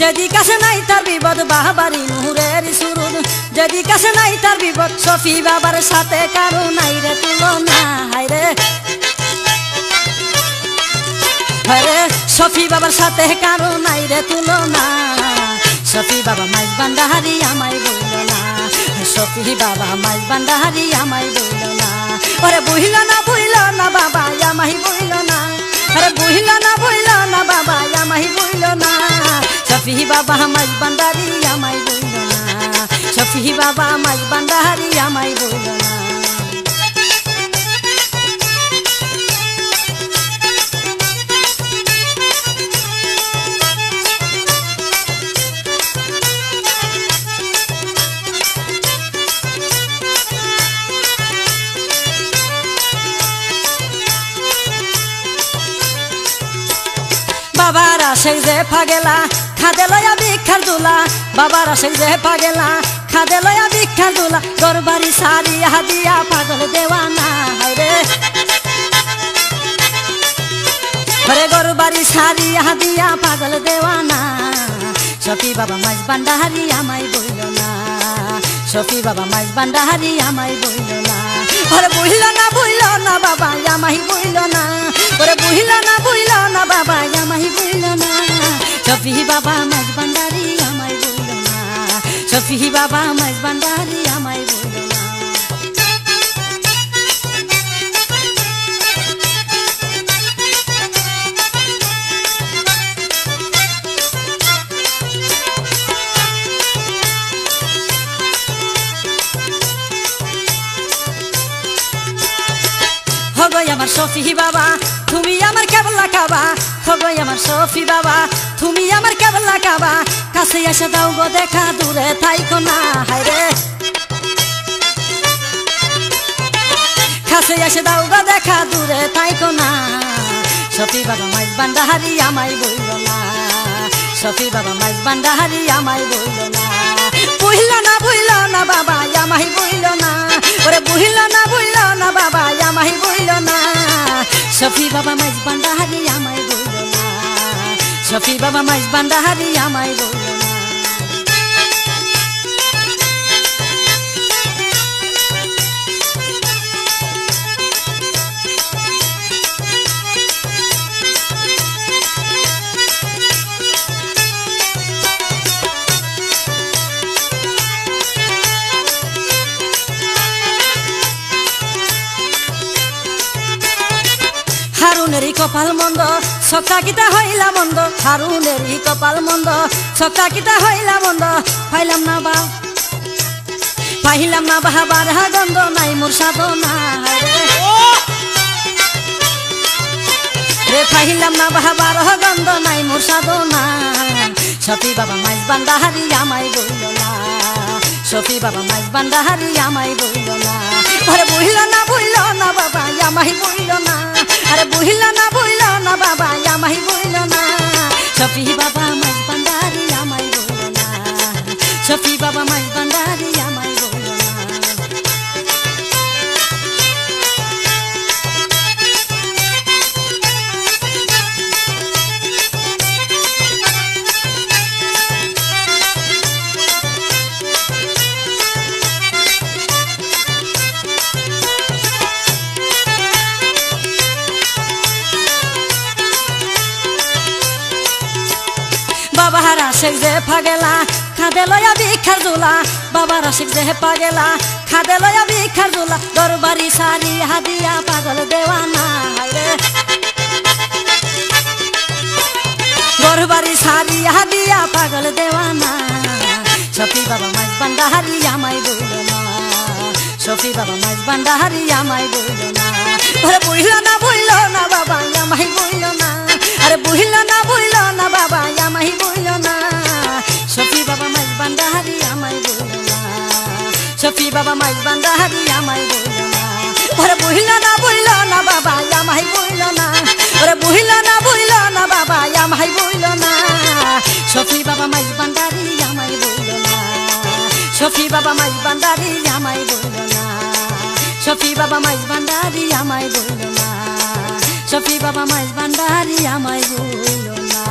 যেদিকে আসে নাই তার বিপদ বাহাবারি নূরের সুরুদ, যেদিকে আসে নাই তার বিপদ শফি বাবার সাথে কারো নাই রে তুলনা। হায়রে হায়রে শফি বাবার সাথে কারো নাই রে তুলনা। শফি বাবা মাইজ ভান্ডারি আমায় বইল না, শফি বাবা মাইজ ভান্ডারি আমায় বইল না। ওরে বইল না বাবা আমায় বইল না, আরে বইল না বাবা আমায় বইল না। শফি বাবা মাইজ ভান্ডারি আমায় বইল না, শফি বাবা মাইজ ভান্ডারি আমায় বইল না। বাবার আসে যে পাগেলা খাদে লয়া ভিক্ষার দুলা, বাবার আসে যে পাগেলা খাদে লয়া ভিক্ষার দুলা। দরবারি সারি হাদিয়া পাগল দেওয়ানা। হায়রে হরে গরবারি সারি হাদিয়া পাগল দেওয়ানা। শফি বাবা মাইজ ভান্ডারি আমায় বইল না, শফি বাবা মাইজ ভান্ডারি আমায় বইল না। ওরে বইল না বাবা আমায় বইল না, ওরে বইল না বাবা আমায় বইল না। শফি বাবা মাইজ ভান্ডারি আমায় বইল না, শফি বাবা মাইজ ভান্ডারি আমায় বইল না। হগই আমার শফি বাবা তুমি আমার কেবলা কাবা, হগই আমার শফি বাবা তুমি আমার কেবলা কাবা। কাছে এসে দাও গো দেখা দূরে থাইকো না। হায়রে কাছে এসে দাও গো দেখা দূরে থাইকো না। শফি বাবা মাইজ ভান্ডারি আমায় বইল না, শফি বাবা মাইজ ভান্ডারি আমায় বইল না। বইল না বাবা আমায় বইল না, ওরে বইল না বাবা আমায় বইল না। শফি বাবা মাইজ ভান্ডারি আমায় বইল না, শফি বাবা মাইজ ভান্ডারি আমায় বইল না। হারুনেরই কপাল মন্দ সকা কিতা হইলা মন্দ, হারুনেরই কপাল মন্দ সকা কিতা হইলা মন্দ। পাইলাম না বাহাবার গন্ধ নাই মোর সাধনা। রে পাইলাম না বাহাবার গন্ধ নাই মোর সাধনা। শফি বাবা মাইজ ভান্ডারি আমায় বইল না, শফি বাবা মাইজ ভান্ডারি আমায় বইল না। আরে বইল না বাবা আমায় বইল না, আরে বইল না বাবা আমায় বইল না। শফি বাবা মাইজ ভান্ডারি আমায় বইল না, শফি বাবা মাইজ ভান্ডারি আমায় বইল না। বাবার আশেক যে পাগেলা খাদে লয়া ভিক্ষার দুলা, বাবার আশেক যে পাগেলা খাদে লয়া ভিক্ষার দুলা। দরবারি সারি হাদিয়া পাগল দেওয়ানা। হায়রে দরবারি সারি হাদিয়া পাগল দেওয়ানা। শফি বাবা মাইজ ভান্ডারি আমায় বইল না, শফি বাবা মাইজ ভান্ডারি আমায় বইল না। ওরে বইল না বাবা আমায় বইল না, আরে বইল না বাবা আমায় বইল না। শফি বাবা মাইজ ভান্ডারি আমায় বইল না, শফি বাবা মাইজ ভান্ডারি আমায় বইল না। ওরে বইল না বাবা আমায় বইল না, ওরে বইল না বাবা আমায় বইল না। শফি বাবা মাইজ ভান্ডারি আমায় বইল না, শফি বাবা মাইজ ভান্ডারি আমায় বইল না, শফি বাবা মাইজ ভান্ডারি আমায় বইল না, শফি বাবা মাইজ ভান্ডারি আমায় বইল না।